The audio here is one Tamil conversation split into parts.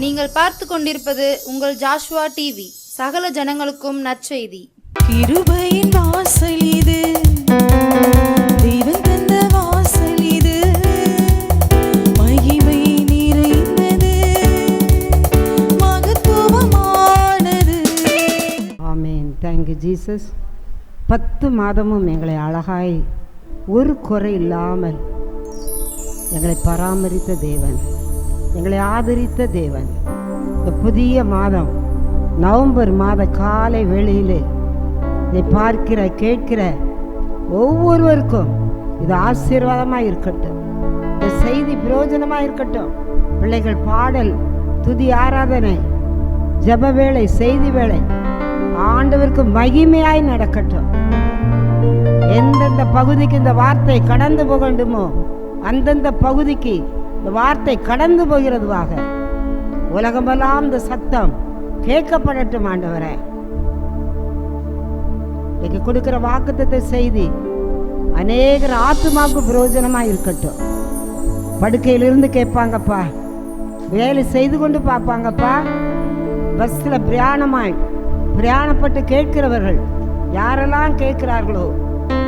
நீங்கள் பார்த்து கொண்டிருப்பது உங்கள் ஜாஷ்வா டிவி. சகல ஜனங்களுக்கும் நற்செய்தி. கிருபையின் வாசல் இது, தெய்வம் தந்த வாசல் இது, மகிமை நிறைந்தது, மகத்துவமானது. ஆமென். Thank you Jesus. 10 மாதமும் எங்களை அழகாய் ஒரு குறை இல்லாமல் எங்களை பராமரித்த தேவன், எங்களை ஆதரித்த தேவன். இந்த புதிய மாதம் நவம்பர் மாத காலை வேளையிலே இதை பார்க்கிற கேட்கிற ஒவ்வொருவருக்கும் இது ஆசீர்வாதமாக இருக்கட்டும். இந்த செய்தி பிரயோஜனமாக இருக்கட்டும். பிள்ளைகள் பாடல், துதி, ஆராதனை, ஜப வேளை, செய்தி வேளை ஆண்டவருக்கு மகிமையாய் நடக்கட்டும். எந்தெந்த பகுதிக்கு இந்த வார்த்தை கடந்து போகண்டுமோ அந்தந்த பகுதிக்கு இந்த வார்த்தை கடந்து போகிறதுவாக உலகமெல்லாம் இந்த சத்தம் கேட்கப்படட்டும். ஆண்டவரே, இன்னைக்கு கொடுக்கிற வாக்குத்தத்த செய்தி அநேகர் ஆத்துமாவுக்கு பிரயோஜனமாக இருக்கட்டும். படுக்கையிலிருந்து கேட்பாங்கப்பா, வேலை செய்து கொண்டு பார்ப்பாங்கப்பா, பஸ்ஸில் பிரயாணப்பட்டு கேட்கிறவர்கள் யாரெல்லாம் கேட்கிறார்களோ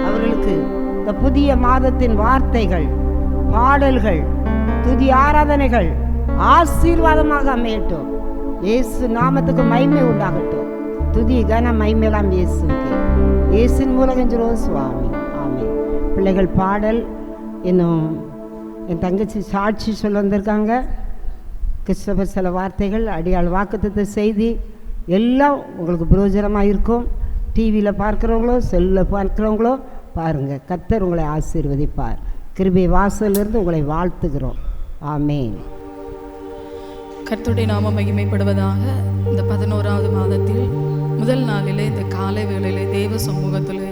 அவர்களுக்கு இந்த புதிய மாதத்தின் வார்த்தைகள், பாடல்கள், துதி, ஆராதனைகள் ஆசீர்வாதமாக அமையட்டும். இயேசு நாமத்துக்கு மகிமை உண்டாகட்டும். துதி, கன, மகிமையெல்லாம் இயேசுக்கு. இயேசின் மூலகஞ்சரோ சுவாமி. ஆமென். பிள்ளைகள் பாடல், இன்னும் என் தங்கச்சி சாட்சி சொல்ல வந்திருக்காங்க. கிறிஸ்தவர் சில வார்த்தைகள், அடியாள் வாக்குத்தத்த செய்தி எல்லாம் உங்களுக்கு பிரயோஜனமாக இருக்கும். டிவியில் பார்க்குறவங்களோ செல்லில் பார்க்குறவங்களோ பாருங்கள். கர்த்தர் உங்களை ஆசீர்வதிப்பார். கிருபை வாசலிருந்து உங்களை வாழ்த்துகிறோம். ஆமென். கர்த்தருடைய நாம மகிமைப்படுவதாக. இந்த 11வது மாதத்தில் முதல் நாளிலே இந்த காலை வேளையிலே தேவ சமூகத்தில்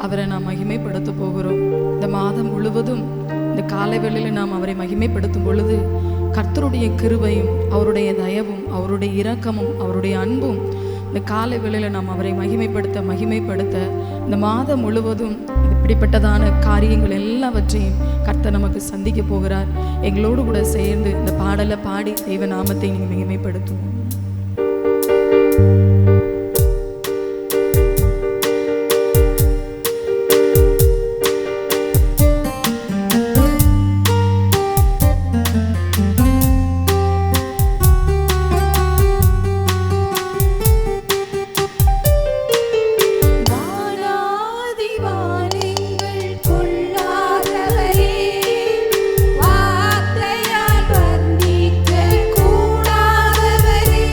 அவரை நாம் மகிமைப்படுத்த போகிறோம். இந்த மாதம் முழுவதும் இந்த காலை வேளையில் நாம் அவரை மகிமைப்படுத்தும் பொழுது கர்த்தருடைய கிருபையும் அவருடைய தயவும் அவருடைய இரக்கமும் அவருடைய அன்பும் இந்த காலை வேளையில் நாம் அவரை மகிமைப்படுத்த இந்த மாதம் முழுவதும் இப்படிப்பட்டதான காரியங்கள் எல்லாவற்றையும் கர்த்தர் நமக்கு சந்திக்க போகிறார். எங்களோடு கூட சேர்ந்து இந்த பாடலை பாடி தெய்வ நாமத்தை நீங்கள் மகிமைப்படுத்துவோம். வார்த்தையால் வர்ணிக்க கூடாதவரே,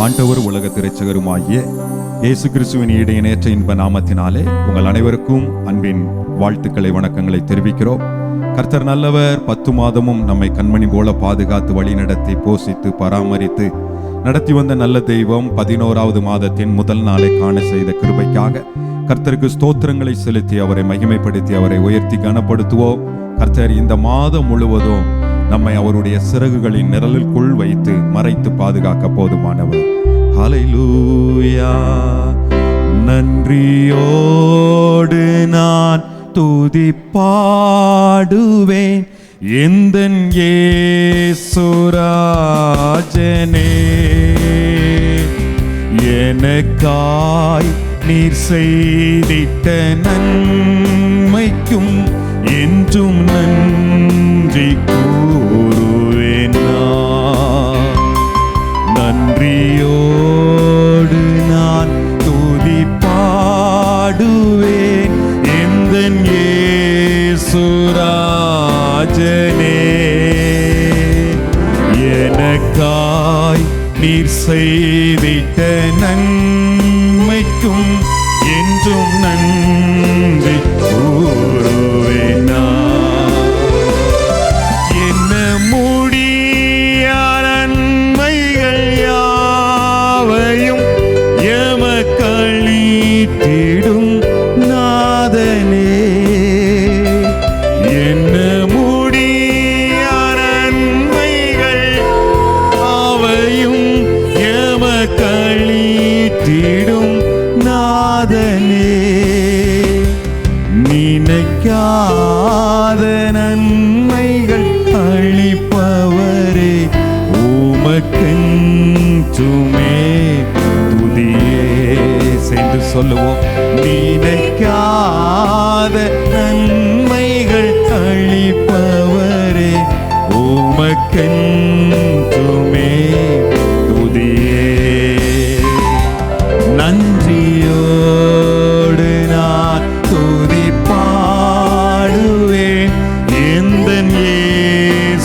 ஆண்டவர் உலக திரைச்சகருமாகிய இயேசு கிறிஸ்துவின் இடையநேற்ற இன்ப நாமத்தினாலே உங்கள் அனைவருக்கும் அன்பின் வாழ்த்துக்களை வணக்கங்களை தெரிவிக்கிறோம். கர்த்தர் நல்லவர். 10 மாதமும் நம்மை கண்மணி போல பாதுகாத்து வழிநடத்தி போஷித்து பராமரித்து நடத்தி வந்த நல்ல தெய்வம் 11வது மாதத்தின் முதல் நாளை காண செய்த கிருபைக்காக கர்த்தருக்கு ஸ்தோத்திரங்களை செலுத்தி அவரை மகிமைப்படுத்தி அவரை உயர்த்தி கனப்படுத்துவோம். கர்த்தர் இந்த மாதம் முழுவதும் நம்மை அவருடைய சிறகுகளின் நிழலுக்குள் வைத்து மறைத்து பாதுகாக்க போதுமானவர். ஹல்லேலூயா. நன்றியோடு நான் துதி பாடுவேன் எந்தன் இயேசுராஜனே. எனக்காய் நீர் செய்திட்ட நன்மைக்கும் என்றும் நன்றி கூறுவேன். நன்றியோடு நான் துதி பாடுவேன் எந்தன் இயேசுராஜனே. எனக்காய் நீர் செய்திட்ட நன்மைக்கும் என்றும் நன்றி கூறுவேன். என்ன முடியா நன்மைகள் யாவையும் எமக்களித்திடும் நாதனே. என்ன முடியா நன்மைகள் யாவையும் எமக்களித்திடும் நாதனே. நினைக்காத நன்மைகள் அளிப்பவரே உமக்கென்றுமே துதியே. சேர்ந்து சொல்லுவோம். நினைக்காத நன்மைகள் அளிப்பவரே உமக்கென்றுமே துதியே. நன்றியோடு நான் துதி பாடுவேன் எந்தன் இயேசுராஜனே.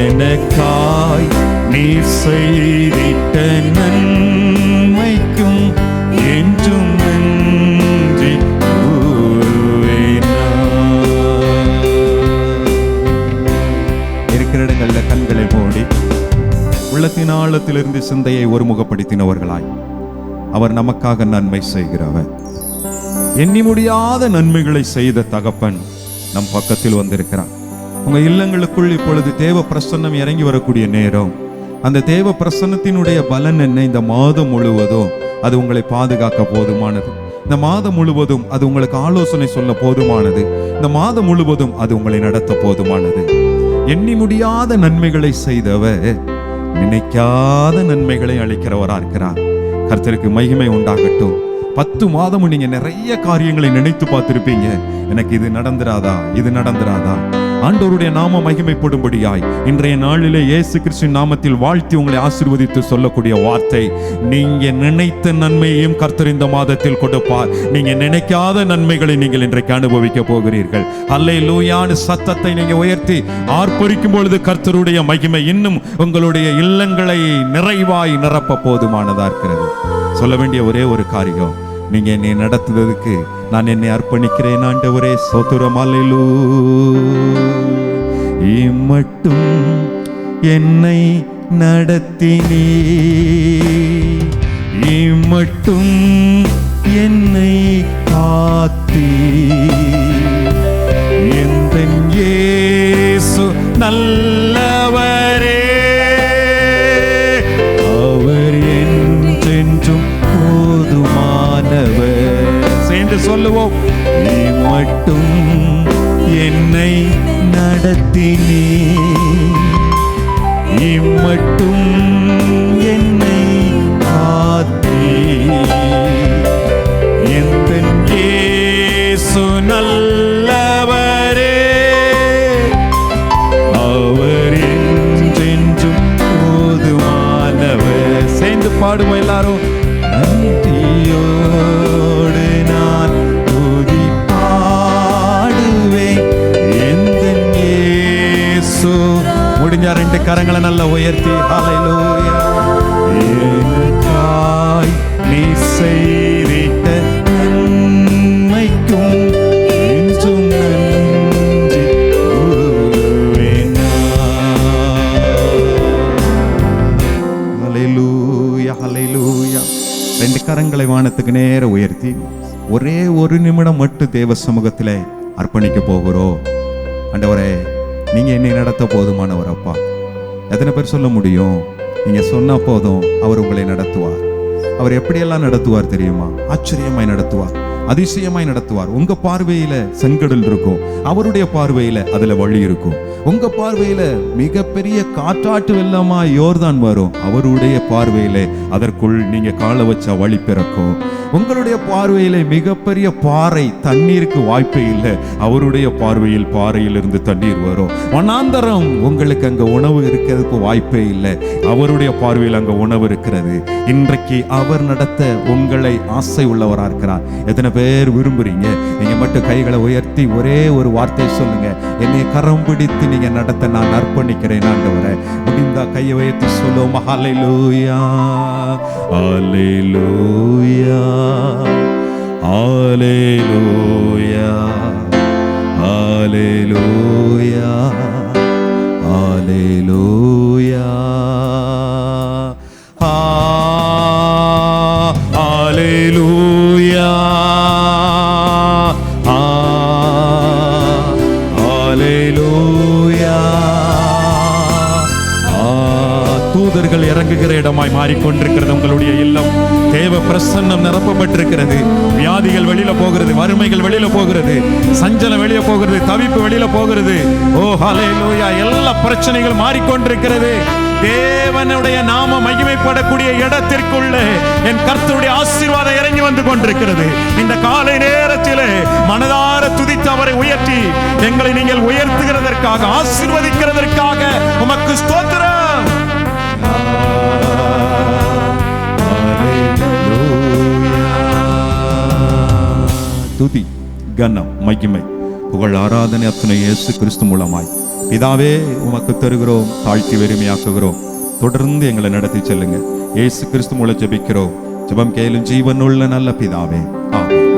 எனக்காய் நீர் செய்திட்ட நன்மைக்கும் என்றும் நன்றி கூறுவேன். இருக்கிற இடங்களில் கண்களை மூடி உள்ளத்தின் ஆழத்திலிருந்து சிந்தையை ஒருமுகப்படுத்தினவர்களாய் அவர் நமக்காக நன்மை செய்கிறவர். எண்ணி முடியாத நன்மைகளை செய்த தகப்பன் நம் பக்கத்தில் வந்திருக்கிறார். உங்க இல்லங்களுக்குள் இப்பொழுது தேவ பிரசன்னம் இறங்கி வரக்கூடிய நேரம். அந்த தேவ பிரசன்னத்தினுடைய பலன் என்ன? இந்த மாதம் முழுவதும் அது உங்களை பாதுகாக்க போதுமானது. இந்த மாதம் முழுவதும் அது உங்களுக்கு ஆலோசனை சொல்ல போதுமானது. இந்த மாதம் முழுவதும் அது உங்களை நடத்த போதுமானது. எண்ணி முடியாத நன்மைகளை செய்தவர் நினைக்காத நன்மைகளை அளிக்கிறவரா இருக்கிறார். கர்த்தருக்கு மகிமை உண்டாகட்டும். 10 மாதமும் நீங்க நிறைய காரியங்களை நினைத்து பார்த்திருப்பீங்க. எனக்கு இது நடந்துராதா, இது நடந்துராதா. ஆண்டவருடைய நாம மகிமைப்படும்படியாய் இன்றைய நாளிலே இயேசு கிறிஸ்துவின் நாமத்தில் வாழ்த்தி உங்களை ஆசீர்வதித்து சொல்லக்கூடிய வார்த்தை, நீங்க நினைத்த நன்மையையும் கர்த்தர் இந்த மாதத்தில் கொடுப்பார். நீங்க நினைக்காத நன்மைகளை நீங்கள் இன்றைக்கு அனுபவிக்க போகிறீர்கள். அல்லேலூயான்னு சத்தத்தை நீங்க உயர்த்தி ஆர்ப்பரிக்கும் பொழுது கர்த்தருடைய மகிமை இன்னும் உங்களுடைய இல்லங்களை நிறைவாய் நிரப்ப போதுமானதா இருக்கிறது. சொல்ல வேண்டிய ஒரே ஒரு காரியம், நீங்க என்னை நடத்துவதற்கு நான் என்னை அர்ப்பணிக்கிறேன் ஆண்டவரே. ஸ்தோத்திரம். அல்லேலூயா. இம்மட்டும் என்னை நடத்தினீ, இம்மட்டும் என்னை காத்தீ. எந்தன் இயேசு நல்லவரே, அவர் என்றென்றும் போதுமானவர். சேர்ந்து சொல்லுவோம். இம்மட்டும் என்னை நடத்தினீ, இம்மட்டும் என்னை காத்தீ. எந்தன் இயேசு நல்லவரே, அவர் என்றென்றும் போதுமானவர். சேர்ந்து பாடுவோம் எல்லாரும். நன்றியோடு நான் துதி பாடுவேன் எந்தன் இயேசு முடிஞ்ச 2 கரங்களை நல்லா உயர்த்தி ஹல்லேலூயா. எனக்காய் நீ செய்திட்ட நன்மைக்கும் என்றும் நன்றி கூறுவேன் நான். ஹல்லேலூயா ஹல்லேலூயா. 2 கரங்களை வானத்துக்கு நேர உயர்த்தி ஒரே 1 நிமிடம் மட்டும் தேவ சமூகத்திலே அர்ப்பணிக்க போகிறோம். ஆண்டவரே, நீங்க என்னை நடத்த போதுமானவர் அப்பா. எத்தனை பேர் சொல்ல முடியும்? நீங்க சொன்னா போதும், அவர் உங்களை நடத்துவார். அவர் எப்படியெல்லாம் நடத்துவார் தெரியுமா? ஆச்சரியமாய் நடத்துவார், அதிசயமாய் நடத்துவார். உங்க பார்வையில செங்கடல் இருக்கும், அவருடைய பார்வையில அதுல வழி இருக்கும். உங்க பார்வையில மிகப்பெரிய காற்றாட்டு வெள்ளமா யோர்தான் வரும், அவருடைய பார்வையில அதற்குள் நீங்க காலை வச்சா வழி பிறக்கும். உங்களுடைய பார்வையில மிகப்பெரிய பாறை, தண்ணீருக்கு வாய்ப்பே இல்லை, அவருடைய பார்வையில் பாறையிலிருந்து தண்ணீர் வரும். வனாந்தரம், உங்களுக்கு அங்க உணவு இருக்கிறதுக்கு வாய்ப்பே இல்லை, அவருடைய பார்வையில் அங்க உணவு இருக்கிறது. இன்றைக்கு அவர் நடத்த உங்களை ஆசை உள்ளவரா இருக்கிறார். எத்தனை பேர் விரும்புறீங்க? நீங்க மட்டும் கைகளை உயர்த்தி ஒரே ஒரு வார்த்தை சொல்லுங்க, என்னை கரம் பிடித்து நீங்க நடத்த நான் அர்ப்பணிக்கிறேன் ஆண்டவரே. முடிந்தா கையை உயர்த்தி சொல்லுவோம். ஹல்லேலூயா ஹல்லேலூயா ஹல்லேலூயா ஹல்லேலூயா ஹல்லேலூயா ஹல்லேலூயா ஹல்லேலூயா. தூதர்கள் இறங்குகிற இடமாய் மாறிக்கொண்டிருக்கிறது உங்களுடைய இல்லம். தேவ பிரசன்னம் நிரப்பப்பட்டிருக்கிறது. வியாதிகள் வெளியில போகிறது, வறுமைகள் வெளியில போகிறது, சஞ்சலம் வெளியே போகிறது, தவிப்பு வெளியில போகிறது. ஓ ஹல்லேலூயா. எல்லா பிரச்சனைகள் மாறிக்கொண்டிருக்கிறது. தேவனுடைய நாம மகிமைப்படக்கூடிய இடத்திற்குள்ளே என் கர்த்தருடைய ஆசீர்வாதம் இறங்கி வந்து கொண்டிருக்கிறது. இந்த காலை நேரத்திலே மனதார துதித்து அவரை உயர்த்தி எங்களை நீங்கள் உயர்த்துகிறதற்காக, ஆசீர்வதிக்கிறதற்காக உமக்கு ஸ்தோத்திரம். துதி, கனம், மகிமை, புகழ், ஆராதனை அத்தனை இயேசு கிறிஸ்து மூலமாய் பிதாவே உமக்கு தருகிறோம், தாழ்த்தி வெறுமையாக்குகிறோம். தொடர்ந்து எங்களை நடத்தி செல்லுங்க. இயேசு கிறிஸ்து மூலம் ஜெபிக்கிறோம். ஜெபம் கேளும் ஜீவனுள்ள நல்ல பிதாவே, ஆமென்.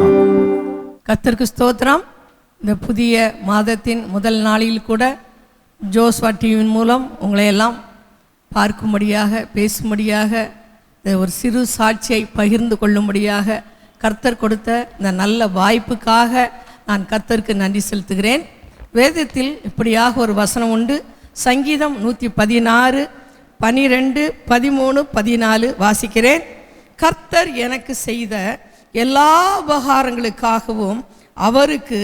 கர்த்தருக்கு ஸ்தோத்திரம். இந்த புதிய மாதத்தின் முதல் நாளில் கூட ஜோஸ்வா டிவியின் மூலம் உங்களை எல்லாம் பார்க்கும்படியாக, பேசும்படியாக, இந்த ஒரு சிறு சாட்சியை பகிர்ந்து கொள்ளும்படியாக கர்த்தர் கொடுத்த இந்த நல்ல வாய்ப்புக்காக நான் கர்த்தருக்கு நன்றி செலுத்துகிறேன். வேதத்தில் இப்படியாக ஒரு வசனம் உண்டு. சங்கீதம் 116, 12, 13, 14 வாசிக்கிறேன். கர்த்தர் எனக்கு செய்த எல்லா உபகாரங்களுக்காகவும் அவருக்கு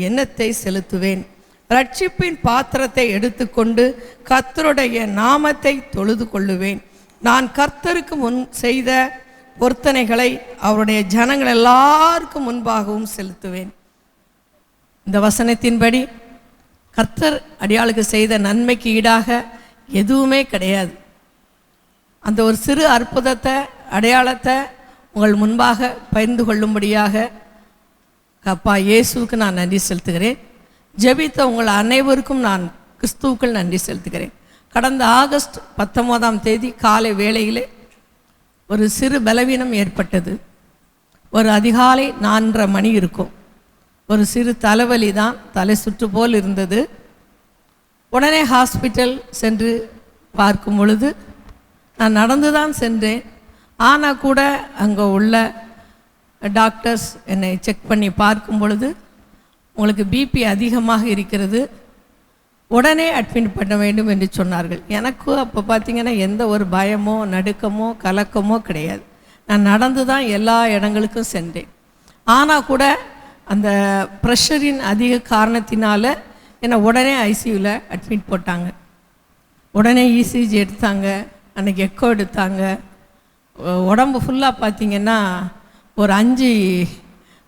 எண்ணத்தை செலுத்துவேன். ரட்சிப்பின் பாத்திரத்தை எடுத்துக்கொண்டு கர்த்தருடைய நாமத்தை தொழுது கொள்ளுவேன். நான் கர்த்தருக்கு முன் செய்த பொருத்தனைகளை அவருடைய ஜனங்கள் எல்லாருக்கும் முன்பாகவும் செலுத்துவேன். இந்த வசனத்தின்படி கர்த்தர் அடியாளுக்கு செய்த நன்மைக்கு ஈடாக எதுவுமே கிடையாது. அந்த ஒரு சிறு அற்புதத்தை, அடையாளத்தை உங்கள் முன்பாக பகிர்ந்து கொள்ளும்படியாக அப்பா இயேசுவுக்கு நான் நன்றி செலுத்துகிறேன். ஜெபித்த உங்கள் அனைவருக்கும் நான் கிறிஸ்துவுக்குள் நன்றி செலுத்துகிறேன். கடந்த ஆகஸ்ட் 19 காலை வேளையிலே ஒரு சிறு பலவீனம் ஏற்பட்டது. ஒரு அதிகாலை 4:30 மணி இருக்கும். ஒரு சிறு தலைவலி தான், தலை சுற்று போல் இருந்தது. உடனே ஹாஸ்பிட்டல் சென்று பார்க்கும் பொழுது நான் நடந்து தான் சென்றேன். ஆனால் கூட அங்கே உள்ள டாக்டர்ஸ் என்னை செக் பண்ணி பார்க்கும் பொழுது உங்களுக்கு பிபி அதிகமாக இருக்கிறது, உடனே அட்மிட் பண்ண வேண்டும் என்று சொன்னார்கள். எனக்கு அப்போ பார்த்திங்கன்னா எந்த ஒரு பயமோ நடுக்கமோ கலக்கமோ கிடையாது. நான் நடந்து தான் எல்லா இடங்களுக்கும் சென்றேன். ஆனால் கூட அந்த ப்ரெஷரின் அதிக காரணத்தினால என்னை உடனே ஐசியூவில் அட்மிட் போட்டாங்க. உடனே இசிஜி எடுத்தாங்க, அன்றைக்கி எக்கோ எடுத்தாங்க. உடம்பு ஃபுல்லாக பார்த்திங்கன்னா ஒரு 5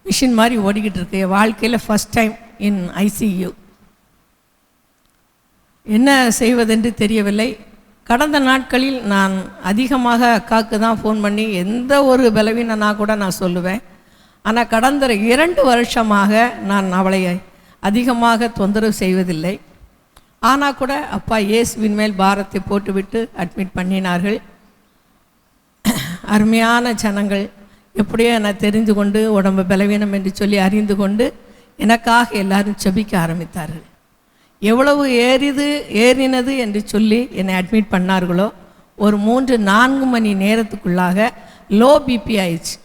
மிஷின் மாதிரி ஓடிக்கிட்டு இருக்கு. என் வாழ்க்கையில் ஃபஸ்ட் டைம் இன் ஐசியூ. என்ன செய்வதென்று தெரியவில்லை. கடந்த நாட்களில் நான் அதிகமாக அக்காவுக்கு தான் ஃபோன் பண்ணி எந்த ஒரு பலவீனனா கூட நான் சொல்லுவேன். ஆனால் கடந்த 2 வருஷமாக நான் அவளை அதிகமாக தொந்தரவு செய்வதில்லை. ஆனால் கூட அப்பா இயேசுவின் மேல் பாரத்தை போட்டுவிட்டு அட்மிட் பண்ணினார்கள். அருமையான ஜனங்கள் எப்படியோ என்னை தெரிந்து கொண்டு உடம்பு பலவீனம் என்று சொல்லி அறிந்து கொண்டு எனக்காக எல்லாரும் செபிக்க ஆரம்பித்தார்கள். எவ்வளவு ஏறினது என்று சொல்லி என்னை அட்மிட் பண்ணார்களோ ஒரு 3-4 மணி நேரத்துக்குள்ளாக லோ பிபி ஆயிடுச்சு.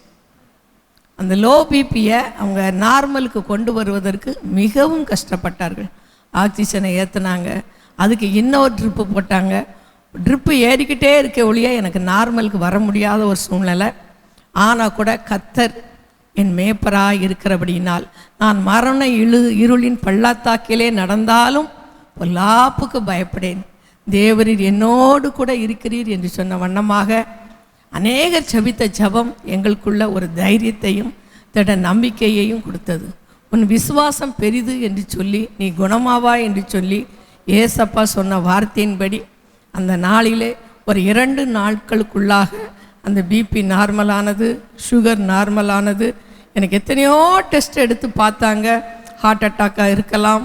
அந்த லோ பிபியை அவங்க நார்மலுக்கு கொண்டு வருவதற்கு மிகவும் கஷ்டப்பட்டார்கள். ஆக்சிஜனை ஏற்றுனாங்க, அதுக்கு இன்னொரு ட்ரிப்பு போட்டாங்க. ட்ரிப்பு ஏறிக்கிட்டே இருக்க ஒழிய எனக்கு நார்மலுக்கு வர முடியாத ஒரு சூழ்நிலை. ஆனால் கூட கர்த்தர் என் மேய்ப்பராய் இருக்கிறபடியினால் நான் மரண இருளின் பள்ளத்தாக்கிலே நடந்தாலும் பொல்லாப்புக்கு பயப்படேன், தேவரீர் என்னோடு கூட இருக்கிறீர் என்று சொன்ன வண்ணமாக அநேகர் ஜெபித்த ஜெபம் எங்களுக்குள்ள ஒரு தைரியத்தையும் திட நம்பிக்கையையும் கொடுத்தது. உன் விசுவாசம் பெரிது என்று சொல்லி நீ குணமாவா என்று சொல்லி ஏசப்பா சொன்ன வார்த்தையின்படி அந்த நாளிலே ஒரு 2 நாட்களுக்குள்ளாக அந்த பிபி நார்மலானது, சுகர் நார்மலானது. எனக்கு எத்தனையோ டெஸ்ட் எடுத்து பார்த்தாங்க. ஹார்ட் அட்டாக்காக இருக்கலாம்,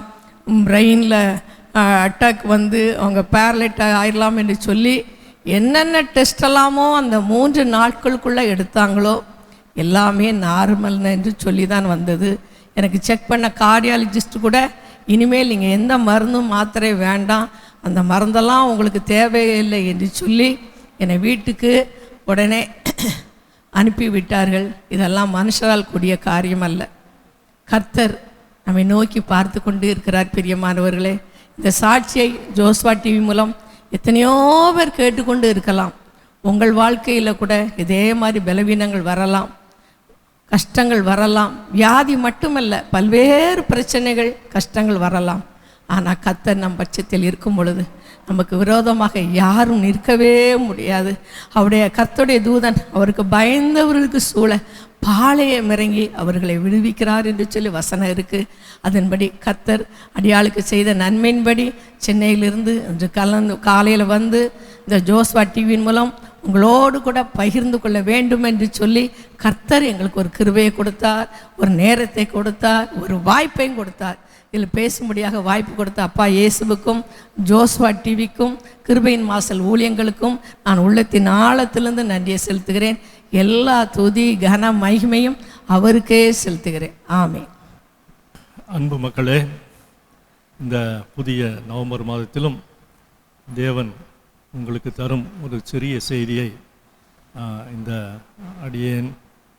பிரெயினில் அட்டாக் வந்து அவங்க பேரலைட் ஆயிடலாம் என்று சொல்லி என்னென்ன டெஸ்டெல்லாமோ அந்த 3 நாட்களுக்குள்ளே எடுத்தாங்களோ எல்லாமே நார்மல் என்று சொல்லி தான் வந்தது. எனக்கு செக் பண்ண கார்டியாலஜிஸ்ட் கூட இனிமேல் நீங்கள் எந்த மருந்தும் மாத்திரை வேண்டாம், அந்த மருந்தெல்லாம் உங்களுக்கு தேவையில்லை என்று சொல்லி என்னை வீட்டுக்கு உடனே அனுப்பிவிட்டார்கள். இதெல்லாம் மனுஷரால் கூடிய காரியம் அல்ல. கர்த்தர் நம்மை நோக்கி பார்த்து கொண்டு இருக்கிறார். பிரியமானவர்களே, இந்த சாட்சியை ஜோஸ்வா டிவி மூலம் எத்தனையோ பேர் கேட்டுக்கொண்டு இருக்கலாம். உங்கள் வாழ்க்கையில் கூட இதே மாதிரி பலவீனங்கள் வரலாம், கஷ்டங்கள் வரலாம். வியாதி மட்டுமல்ல, பல்வேறு பிரச்சனைகள் கஷ்டங்கள் வரலாம். ஆனால் கர்த்தர் நம் பட்சத்தில் இருக்கும் பொழுது நமக்கு விரோதமாக யாரும் நிற்கவே முடியாது. அவருடைய கர்த்தருடைய தூதன் அவருக்கு பயந்தவர்களுக்கு சூழ பாளையம் இறங்கி அவர்களை விடுவிக்கிறார் என்று சொல்லி வசனம் இருக்குது. அதன்படி கர்த்தர் அடியாளுக்கு செய்த நன்மையின்படி சென்னையிலிருந்து இன்று காலையில் வந்து இந்த ஜோஸ்வா டிவியின் மூலம் உங்களோடு கூட பகிர்ந்து கொள்ள வேண்டும் என்று சொல்லி கர்த்தர் எங்களுக்கு ஒரு கிருபையை கொடுத்தார், ஒரு நேரத்தை கொடுத்தார், ஒரு வாய்ப்பையும் கொடுத்தார். இதில் பேசும்படியாக வாய்ப்பு கொடுத்த அப்பா இயேசுவுக்கும் ஜோஸ்வா டிவிக்கும் கிருபையின் வாசல் ஊழியங்களுக்கும் நான் உள்ளத்தின் ஆழத்திலிருந்து நன்றியை செலுத்துகிறேன். எல்லா துதி கன மகிமையும் அவருக்கே செலுத்துகிறேன். ஆமென். அன்பு மக்களே, இந்த புதிய நவம்பர் மாதத்திலும் தேவன் உங்களுக்கு தரும் ஒரு சிறிய செய்தியை இந்த அடியேன்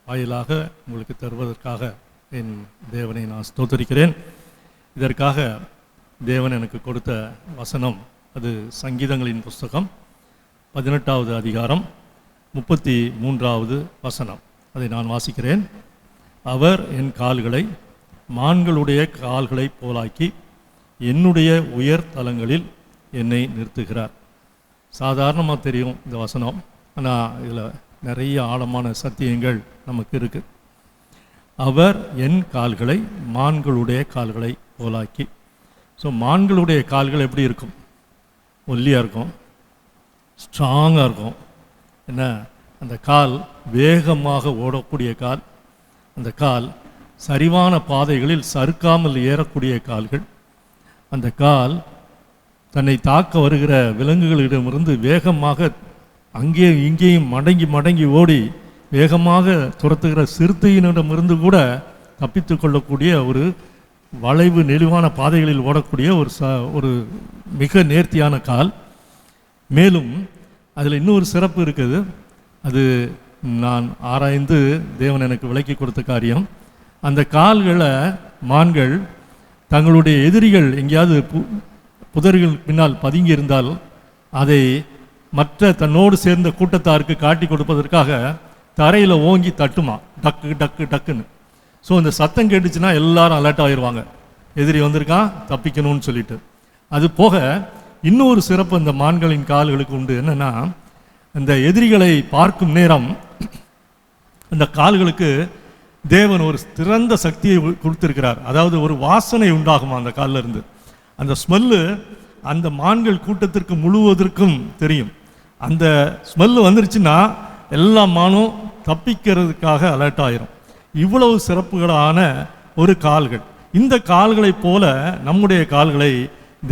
வாயிலாக உங்களுக்கு தருவதற்காக என் தேவனை நான் ஸ்தோத்திரிக்கிறேன். இதற்காக தேவன் எனக்கு கொடுத்த வசனம் அது சங்கீதங்களின் புஸ்தகம் 18வது அதிகாரம் 33வது வசனம். அதை நான் வாசிக்கிறேன். அவர் என் கால்களை மான்களுடைய கால்களை போலாக்கி என்னுடைய உயர் தலங்களில் என்னை நிறுத்துகிறார். சாதாரணமாக தெரியும் இந்த வசனம், ஆனால் இதில் நிறைய ஆழமான சத்தியங்கள் நமக்கு இருக்குது. அவர் என் கால்களை மான்களுடைய கால்களை போலாக்கி. ஸோ மான்களுடைய கால்கள் எப்படி இருக்கும்? ஒல்லியாக இருக்கும், ஸ்ட்ராங்காக இருக்கும். என்ன, அந்த கால் வேகமாக ஓடக்கூடிய கால், அந்த கால் சரிவான பாதைகளில் சறுக்காமல் ஏறக்கூடிய கால்கள், அந்த கால் தன்னை தாக்க வருகிற விலங்குகளிடமிருந்து வேகமாக அங்கேயும் இங்கேயும் மடங்கி ஓடி வேகமாக துரத்துகிற சிறுத்தையினிடமிருந்து கூட தப்பித்து கொள்ளக்கூடிய ஒரு வளைவு நெளிவான பாதைகளில் ஓடக்கூடிய ஒரு மிக நேர்த்தியான கால். மேலும் அதில் இன்னொரு சிறப்பு இருக்குது. அது நான் ஆராய்ந்து தேவன் எனக்கு விளக்கி கொடுத்த காரியம். அந்த கால்களை மான்கள் தங்களுடைய எதிரிகள் எங்கேயாவது புதர்கள் பின்னால் பதுங்கி இருந்தால் அதை மற்ற தன்னோடு சேர்ந்த கூட்டத்தாருக்கு காட்டி கொடுப்பதற்காக தரையில் ஓங்கி தட்டுமா, டக்கு டக்கு டக்குன்னு. ஸோ இந்த சத்தம் கேட்டுச்சுன்னா எல்லாரும் அலர்ட் ஆகிடுவாங்க, எதிரி வந்திருக்கான் தப்பிக்கணும்னு சொல்லிட்டு. அது போக இன்னொரு சிறப்பு இந்த மான்களின் கால்களுக்கு உண்டு. என்னென்னா, இந்த எதிரிகளை பார்க்கும் நேரம் அந்த கால்களுக்கு தேவன் ஒரு திறந்த சக்தியை கொடுத்திருக்கிறார். அதாவது ஒரு வாசனை உண்டாகுமா அந்த காலில் இருந்து. அந்த ஸ்மெல்லு அந்த மான்கள் கூட்டத்திற்கு முழுவதற்கும் தெரியும். அந்த ஸ்மெல்லு வந்துருச்சுன்னா எல்லா மானும் தப்பிக்கிறதுக்காக அலர்ட் ஆயிரும். இவ்வளவு சிறப்புகளான ஒரு கால்கள். இந்த கால்களைப் போல நம்முடைய கால்களை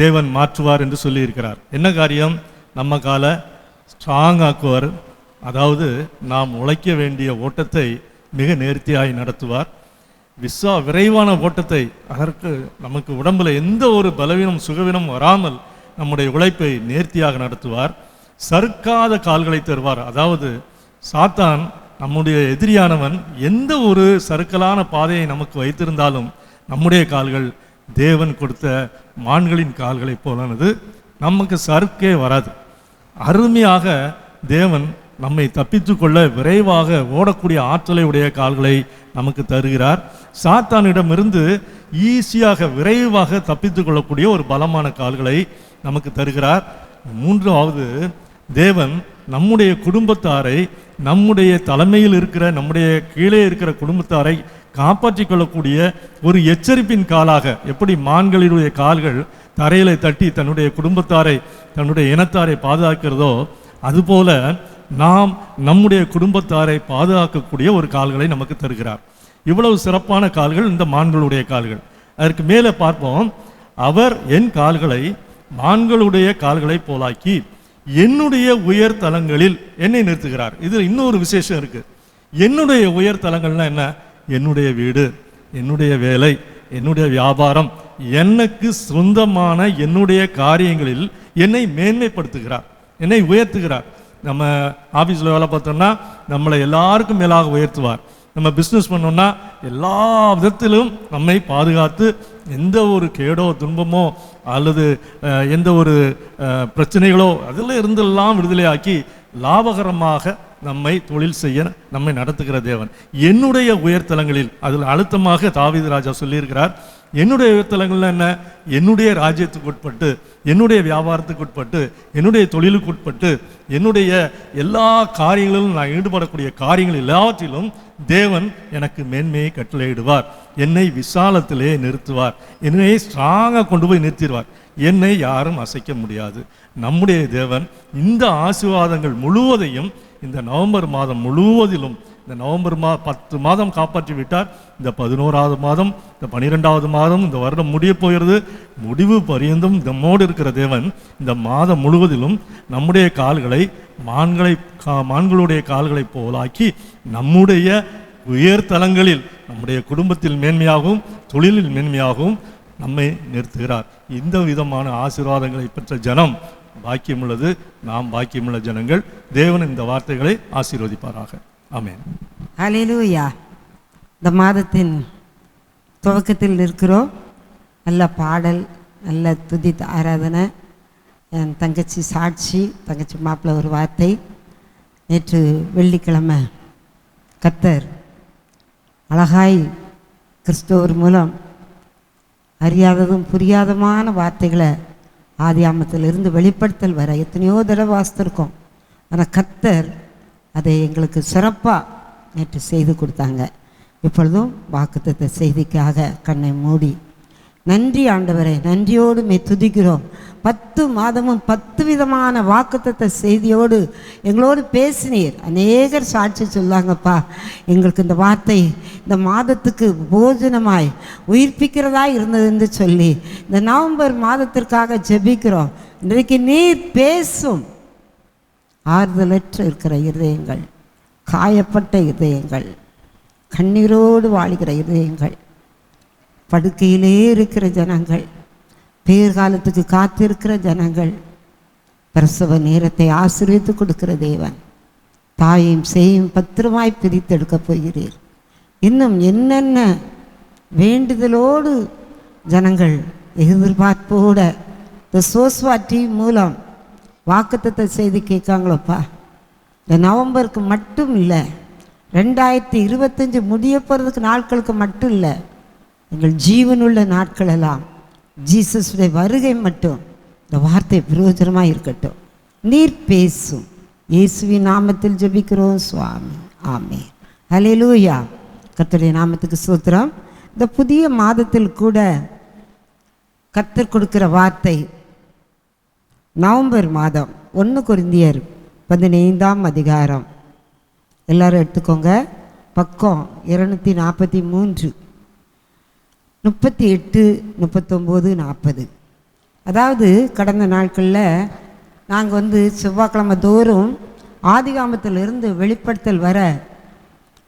தேவன் மாற்றுவார் என்று சொல்லியிருக்கிறார். என்ன காரியம்? நம்ம காலை ஸ்ட்ராங் ஆக்குவார். அதாவது நாம் உழைக்க வேண்டிய ஓட்டத்தை மிக நேர்த்தியாய் நடத்துவார். விரைவான ஓட்டத்தை, அதற்கு நமக்கு உடம்புல எந்த ஒரு பலவீனம் சுகவீனம் வராமல் நம்முடைய உழைப்பை நேர்த்தியாக நடத்துவார். சறுக்காத கால்களை தருவார். அதாவது சாத்தான் நம்முடைய எதிரியானவன் எந்த ஒரு சறுக்கலான பாதையை நமக்கு வைத்திருந்தாலும் நம்முடைய கால்கள் தேவன் கொடுத்த மான்களின் கால்களை போலானது, நமக்கு சறுக்கே வராது. அருமையாக தேவன் நம்மை தப்பித்து கொள்ள விரைவாக ஓடக்கூடிய ஆற்றலை உடைய கால்களை நமக்கு தருகிறார். சாத்தானிடமிருந்து ஈஸியாக விரைவாக தப்பித்து கொள்ளக்கூடிய ஒரு பலமான கால்களை நமக்கு தருகிறார். மூன்றாவது, தேவன் நம்முடைய குடும்பத்தாரை, நம்முடைய தலைமையில் இருக்கிற நம்முடைய கீழே இருக்கிற குடும்பத்தாரை காப்பாற்றிக் கொள்ளக்கூடிய ஒரு எச்சரிப்பின் காலாக, எப்படி மான்களுடைய கால்கள் தரையில தட்டி தன்னுடைய குடும்பத்தாரை தன்னுடைய இனத்தாரை பாதுகாக்கிறதோ அதுபோல நாம் நம்முடைய குடும்பத்தாரை பாதுகாக்கக்கூடிய ஒரு கால்களை நமக்கு தருகிறார். இவ்வளவு சிறப்பான கால்கள் இந்த மான்களுடைய கால்கள். அதற்கு மேலே பார்ப்போம், அவர் என் கால்களை மான்களுடைய கால்களை போலாக்கி என்னுடைய உயர் தலங்களில் என்னை நிறுத்துகிறார். இதில் இன்னொரு விசேஷம் இருக்கு. என்னுடைய உயர் தலங்கள்னா என்ன? என்னுடைய வீடு, என்னுடைய வேலை, என்னுடைய வியாபாரம், எனக்கு சொந்தமான என்னுடைய காரியங்களில் என்னை மேன்மைப்படுத்துகிறார், என்னை உயர்த்துகிறார். நம்ம ஆஃபீஸில் வேலை பார்த்தோம்னா நம்மளை எல்லாருக்கும் மேலாக உயர்த்துவார். நம்ம பிஸ்னஸ் பண்ணோம்னா எல்லா விதத்திலும் நம்மை பாதுகாத்து எந்த ஒரு கேடோ துன்பமோ அல்லது எந்த ஒரு பிரச்சனைகளோ அதில் இருந்தெல்லாம் விடுதலையாக்கி லாபகரமாக நம்மை தொழில் செய்ய நம்மை நடத்துகிற தேவன். என்னுடைய உயர்தலங்களில், அதில் அழுத்தமாக தாவீது ராஜா சொல்லியிருக்கிறார், என்னுடைய உயர்தலங்கள்ல என்ன? என்னுடைய ராஜ்யத்துக்கு உட்பட்டு, என்னுடைய வியாபாரத்துக்கு உட்பட்டு, என்னுடைய தொழிலுக்கு உட்பட்டு, என்னுடைய எல்லா காரியங்களிலும் நான் ஈடுபடக்கூடிய காரியங்கள் எல்லாவற்றிலும் தேவன் எனக்கு மேன்மையை கட்டளையிடுவார். என்னை விசாலத்திலே நிறுத்துவார். என்னை ஸ்ட்ராங்காக கொண்டு போய் நிறுத்திடுவார். என்னை யாரும் அசைக்க முடியாது. நம்முடைய தேவன் இந்த ஆசீர்வாதங்கள் முழுவதையும் இந்த நவம்பர் மாதம் முழுவதிலும், இந்த நவம்பர் 10 மாதம் காப்பாற்றி விட்டார். இந்த 11வது மாதம், இந்த 12வது மாதம், இந்த வருடம் முடிய போகிறது. முடிவு பரியந்தும் நம்மோடு இருக்கிற தேவன் இந்த மாதம் முழுவதிலும் நம்முடைய கால்களை மான்களுடைய கால்களை போலாக்கி நம்முடைய உயர்தலங்களில், நம்முடைய குடும்பத்தில் மேன்மையாகவும் தொழிலில் மேன்மையாகவும் நம்மை நிறுத்துகிறார். இந்த விதமான ஆசீர்வாதங்களை பெற்ற ஜனம் பாக்கியமுள்ளது. நாம் பாக்கியமுள்ள ஜனங்கள். தேவன் இந்த வார்த்தைகளை ஆசீர்வதிப்பாராக. ஆமென். ஹல்லேலூயா. இந்த மாதத்தின் துவக்கத்தில் இருக்கிறோம். நல்ல பாடல், நல்ல துதி ஆராதனை. என் தங்கச்சி சாட்சி, தங்கச்சி மாப்பிள்ள ஒரு வார்த்தை. நேற்று வெள்ளிக்கிழமை கர்த்தர் அழகாய் கிறிஸ்துவர் மூலம் அறியாததும் புரியாதமான வார்த்தைகளை ஆதியாமத்திலிருந்து வெளிப்படுத்தல் வர எத்தனையோ தடவை வாசித்திருக்கோம். ஆனால் கர்த்தர் அதை எங்களுக்கு சிறப்பாக நேற்று செய்து கொடுத்தாங்க. இப்பொழுதும் வாக்குத்தத்த செய்திக்காக கண்ணை மூடி, நன்றி ஆண்டவரே, நன்றியோடு துதிக்கிறோம். 10 மாதமும் 10 விதமான வாக்குத்தத்த செய்தியோடு எங்களோடு பேசினீர். அநேகர் சாட்சி சொல்லாங்கப்பா, எங்களுக்கு இந்த வார்த்தை இந்த மாதத்துக்கு போஜனமாய் உயிர்ப்பிக்கிறதா இருந்தது என்று சொல்லி இந்த நவம்பர் மாதத்திற்காக ஜெபிக்கிறோம். இன்றைக்கு நீர் பேசும். ஆறுதலற்ற இருக்கிற இருதயங்கள், காயப்பட்ட இருதயங்கள், கண்ணீரோடு வாழுகிற இருதயங்கள், படுக்கையிலே இருக்கிற ஜனங்கள், பேர்காலத்துக்கு காத்திருக்கிற ஜனங்கள், பிரசவ நேரத்தை ஆசீர்வதித்து கொடுக்கிற தேவன், தாயும் சேயும் பத்திரமாய் பிரித்தெடுக்க போகிறீர். இன்னும் என்னென்ன வேண்டுதலோடு ஜனங்கள் எதிர்பார்ப்போட இந்த சோஸ்வா டிவி மூலம் வாக்குத்தத்த செய்தி கேட்காங்களப்பா. இந்த நவம்பருக்கு மட்டும் இல்லை, 2025 முடிய போகிறதுக்கு நாட்களுக்கு மட்டும் இல்லை, எங்கள் ஜீவனுள்ள நாட்களெல்லாம் ஜீசஸுடைய வருகை மட்டும் இந்த வார்த்தை பிரயோஜனமாக இருக்கட்டும். நீர் பேசும். இயேசுவின் நாமத்தில் ஜெபிக்கிறோம் சுவாமி. ஆமென். ஹல்லேலூயா. கர்த்தருடைய நாமத்துக்கு ஸ்தோத்திரம். இந்த புதிய மாதத்தில் கூட கர்த்தர் கொடுக்கிற வார்த்தை நவம்பர் மாதம் 1 கொரிந்தியர் 15ஆம் அதிகாரம். எல்லாரும் எடுத்துக்கோங்க. பக்கம் 243, 38, 39, 40. அதாவது கடந்த நாட்களில் நாங்கள் செவ்வாய்க்கிழமை தோறும் ஆதிகாமத்திலிருந்து வெளிப்படுத்தல் வர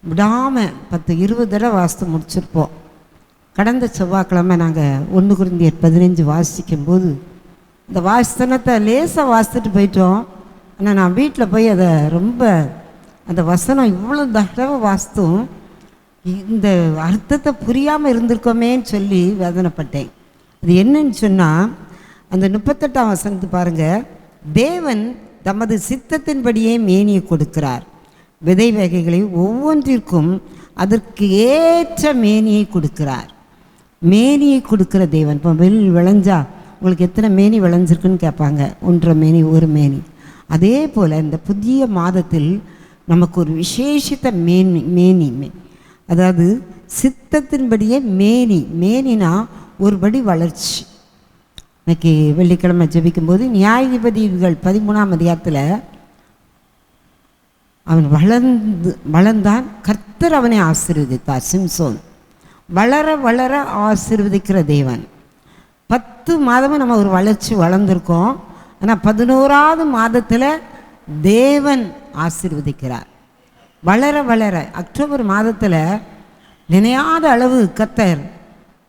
விடாமல் 10-20 தடவை வாசித்து முடிச்சிருப்போம். கடந்த செவ்வாய்க்கிழமை நாங்கள் 1 கொரிந்தியர் 15 வாசிக்கும்போது இந்த வாசனத்தை லேசாக வாசித்துட்டு போயிட்டோம். ஆனால் நான் வீட்டில் போய் அதை ரொம்ப அந்த வசனம் இவ்வளோ தடவை வாசித்தும் இந்த அர்த்தத்தை புரியாமல் இருந்திருக்கோமேன்னு சொல்லி வேதனைப்பட்டேன். அது என்னன்னு சொன்னால் அந்த 38ஆம் வசனத்தை பாருங்கள். தேவன் தமது சித்தத்தின்படியே மேனியை கொடுக்கிறார், விதை வகைகளை ஒவ்வொன்றிற்கும் அதற்கு ஏற்ற மேனியை கொடுக்கிறார். மேனியை கொடுக்கிற தேவன். இப்போ விளைஞ்சா உங்களுக்கு எத்தனை மேனி விளைஞ்சிருக்குன்னு கேட்பாங்க. 1.5 மேனி 1 மேனி. அதே போல் இந்த புதிய மாதத்தில் நமக்கு ஒரு விசேஷித்த மேனி அதாவது சித்தத்தின்படியே மேனினா ஒருபடி வளர்ச்சி. இன்னைக்கு வெள்ளிக்கிழமை ஜெபிக்கும்போது நியாயாதிபதிகள் 13ஆம் அதிகாரத்தில் அவன் வளர்ந்தான், கர்த்தர் அவனை ஆசீர்வதித்தார். சிம்சோன் வளர வளர ஆசீர்வதிக்கிற தேவன். 10 மாதமும் நம்ம ஒரு வளர்ச்சி வளர்ந்துருக்கோம். ஆனால் 11ஆவது மாதத்தில் தேவன் ஆசீர்வதிக்கிறார். வளர வளர அக்டோபர் மாதத்தில் நினையாத அளவு கர்த்தர்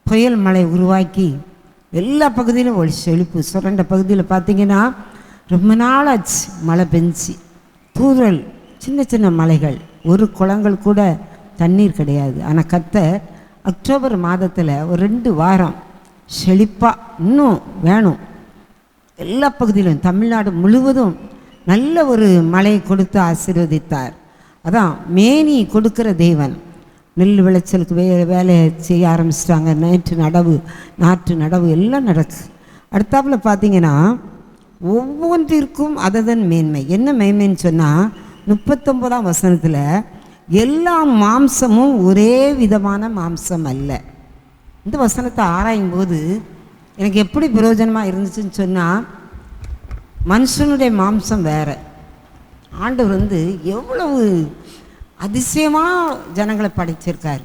புயல் மழை உருவாக்கி எல்லா பகுதியிலும் ஒரு செழிப்பு. சுரண்ட பகுதியில் பார்த்திங்கன்னா ரொம்ப நாளாச்சு மழை பெஞ்சு, தூறல், சின்ன சின்ன மலைகள், ஒரு குளங்கள் கூட தண்ணீர் கிடையாது. ஆனால் கர்த்தர் அக்டோபர் மாதத்தில் ஒரு 2 வாரம் செழிப்பாக இன்னும் வேணும். எல்லா பகுதியிலும் தமிழ்நாடு முழுவதும் நல்ல ஒரு மழையை கொடுத்து ஆசீர்வதித்தார். அதான் மேனி கொடுக்கிற தேவன். நெல் விளைச்சலுக்கு வேலையை செய்ய ஆரம்பிச்சிட்டாங்க. நாற்று நடவு எல்லாம் நடக்கு. அடுத்தாப்புல பார்த்தீங்கன்னா ஒவ்வொன்றிற்கும் அதன் மேன்மை. என்ன மேன்மைன்னு சொன்னால் 39ஆம் வசனத்தில் எல்லா மாம்சமும் ஒரே விதமான மாம்சம் அல்ல. இந்த வசனத்தை ஆராயும் போது எனக்கு எப்படி பிரயோஜனமாக இருந்துச்சுன்னு சொன்னால், மனுஷனுடைய மாம்சம் வேறு, ஆண்டவர் எவ்வளவு அதிசயமாக ஜனங்களை படைச்சிருக்காரு.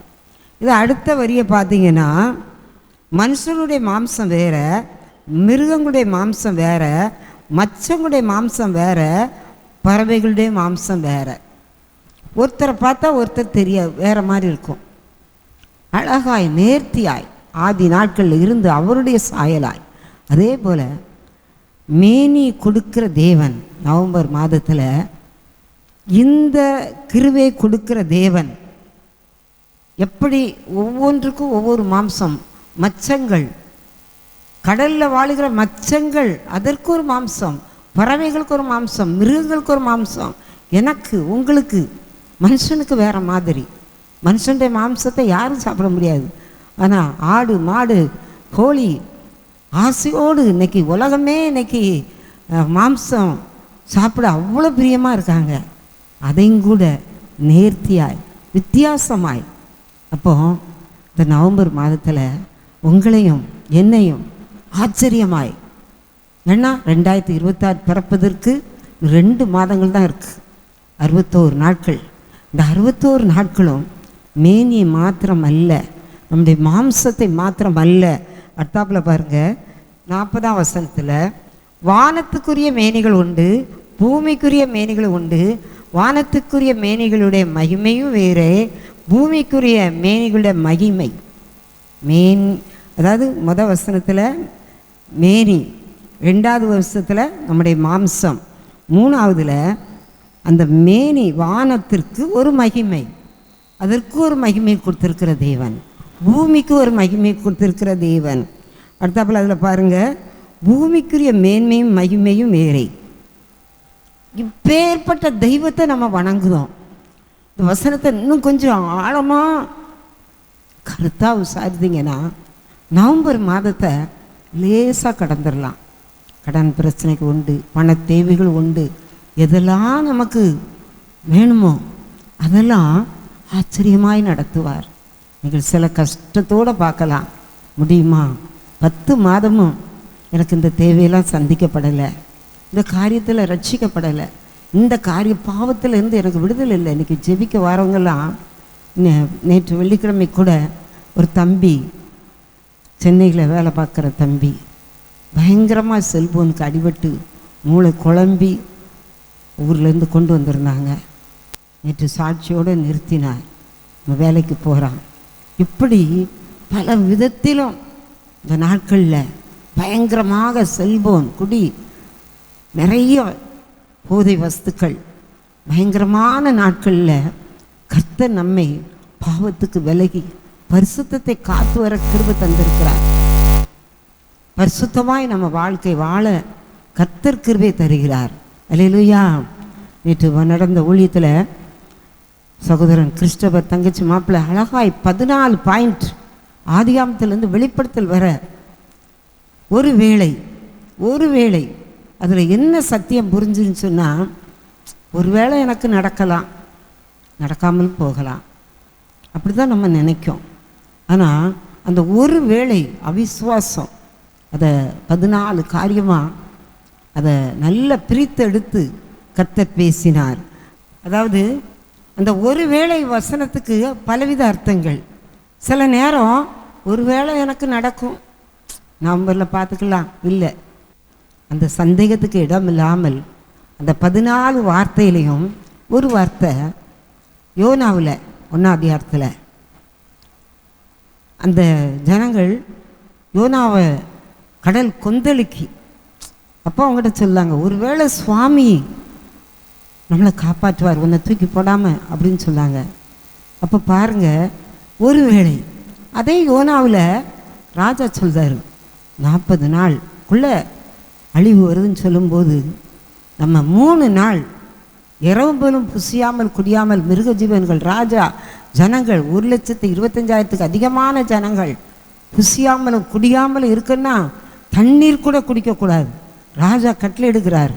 இது அடுத்த வரியை பார்த்தீங்கன்னா, மனுஷனுடைய மாம்சம் வேறு, மிருகங்களுடைய மாம்சம் வேறு, மச்சங்களுடைய மாம்சம் வேறு, பறவைகளுடைய மாம்சம் வேறு. ஒருத்தரை பார்த்தா ஒருத்தர் வேறு மாதிரி இருக்கும். அழகாய் நேர்த்தியாய் ஆதி நாட்களில் இருந்து அவருடைய சாயலாய். அதே போல் மேனி கொடுக்கிற தேவன் நவம்பர் மாதத்தில் இந்த கிருபை கொடுக்கிற தேவன் எப்படி ஒவ்வொன்றுக்கும் ஒவ்வொரு மாம்சம், மச்சங்கள், கடலில் வாழுகிற மச்சங்கள் அதற்கு ஒரு மாம்சம், பறவைகளுக்கு ஒரு மாம்சம், மிருகங்களுக்கு ஒரு மாம்சம், எனக்கு உங்களுக்கு மனுஷனுக்கு வேறு மாதிரி. மனுஷனுடைய மாம்சத்தை யாரும் சாப்பிட முடியாது. ஆனால் ஆடு மாடு கோழி ஆசையோடு இன்னைக்கு உலகமே இன்னைக்கு மாம்சம் சாப்பிட அவ்வளோ பிரியமாக இருக்காங்க. அதையும் கூட நேர்த்தியாய் வித்தியாசமாய். அப்போ இந்த நவம்பர் மாதத்தில் உங்களையும் என்னையும் ஆச்சரியமாய், ஏன்னா 2026 பிறப்பதற்கு 2 மாதங்கள் தான் இருக்குது, 61 நாட்கள். இந்த 61 நாட்களும் மேனியை மாத்திரம் அல்ல, நம்முடைய மாம்சத்தை மாத்திரம் அல்ல. அடுத்தாப்பில் பாருங்கள் 40ஆம் வசனத்தில் வானத்துக்குரிய மேனிகள் உண்டு, பூமிக்குரிய மேனிகள் உண்டு. வானத்துக்குரிய மேனிகளுடைய மகிமையும் வேறு, பூமிக்குரிய மேனிகளுடைய மகிமை. அதாவது வசனத்தில் மேனி, 2வது வருஷத்தில் நம்முடைய மாம்சம், 3வதுல அந்த மேனி வானத்திற்கு ஒரு மகிமை, அதற்கு ஒரு மகிமை கொடுத்துருக்கிற தேவன், பூமிக்கு ஒரு மகிமை கொடுத்துருக்கிற தேவன். அடுத்தாப்பில் அதில் பாருங்கள், பூமிக்குரிய மேன்மையும் மகிமையும் வேறே. இப்பேற்பட்ட தெய்வத்தை நம்ம வணங்குதோம். இந்த வசனத்தை இன்னும் கொஞ்சம் ஆழமாக கருத்தாக விசாரித்தீங்கன்னா நவம்பர் மாதத்தை லேசாக கடந்துடலாம். கடன் பிரச்சனைக்கு உண்டு, பண தேவைகள் உண்டு, எதெல்லாம் நமக்கு வேணுமோ அதெல்லாம் ஆச்சரியமாய் நடத்துவார். நீங்கள் சில கஷ்டத்தோடு பார்க்கலாம், முடியுமா 10 மாதமும் எனக்கு இந்த தேவையெல்லாம் சந்திக்கப்படலை, இந்த காரியத்தில் ரட்சிக்கப்படலை, இந்த பாவத்தில் இருந்து எனக்கு விடுதலை இல்லை. இன்றைக்கி ஜெபிக்க வரவங்கெல்லாம், நேற்று வெள்ளிக்கிழமை கூட ஒரு தம்பி, சென்னையில் வேலை பார்க்குற தம்பி, பயங்கரமாக செல்போனுக்கு அடிபட்டு மூளை குழம்பி ஊர்லேருந்து கொண்டு வந்திருந்தாங்க. நேற்று சாட்சியோடு நிறுத்தினார், வேலைக்கு போகிறான். இப்படி பல விதத்திலும் இந்த நாட்களில் பயங்கரமாக செல்போன், குடி, நிறைய போதை வஸ்துக்கள், பயங்கரமான நாட்களில் கர்த்தர் நம்மை பாவத்துக்கு விலகி பரிசுத்தத்தை காத்து வர கிருபை தந்திருக்கிறார். பரிசுத்தமாய் நம்ம வாழ்க்கை வாழ கர்த்தர் கிருபை தருகிறார். அல்லேலூயா. நேற்று நடந்த ஊழியத்தில் சகோதரன் கிறிஸ்டபர் தங்கச்சி மாப்பிள்ளை அழகாய் 14 பாயிண்ட் ஆதிகாமத்திலேருந்து வெளிப்படுத்தல் வர ஒரு வேளை அதில் என்ன சத்தியம் புரிஞ்சுன்னு சொன்னால், ஒருவேளை எனக்கு நடக்கலாம், நடக்காமல் போகலாம், அப்படி தான் நம்ம நினைக்கும். ஆனால் அந்த ஒரு வேளை அவிசுவாசம் அதை 14 காரியமாக அதை நல்லா பிரித்தெடுத்து கர்த்தர் பேசினார். அதாவது அந்த ஒரு வேளை வசனத்துக்கு பலவித அர்த்தங்கள். சில நேரம் ஒருவேளை எனக்கு நடக்கும், நவம்பரில் பார்த்துக்கலாம், இல்லை, அந்த சந்தேகத்துக்கு இடம் இல்லாமல் அந்த 14 வார்த்தையிலையும் ஒரு வார்த்தை யோனாவில் 1ஆம் அதிகாரத்தில் அந்த ஜனங்கள் யோனாவை கடல் கொந்தளிக்கி அப்போ அவங்ககிட்ட சொல்லாங்க, ஒருவேளை சுவாமி நம்மளை காப்பாற்றுவார், உன்னை தூக்கி போடாமல் அப்படின்னு சொன்னாங்க. அப்போ பாருங்கள், ஒருவேளை அதே யோனாவில் ராஜா சொல்கிறார் 40 நாளுக்குள்ளே அழிவு வருதுன்னு சொல்லும்போது நம்ம 3 நாள் இரவும் புசியாமல் குடியாமல் மிருக ஜீவன்கள், ராஜா, ஜனங்கள் 1,25,000 அதிகமான ஜனங்கள் புசியாமலும் குடியாமலும் இருக்குன்னா தண்ணீர் கூட குடிக்கக்கூடாது. ராஜா கட்டளை எடுக்கிறார்.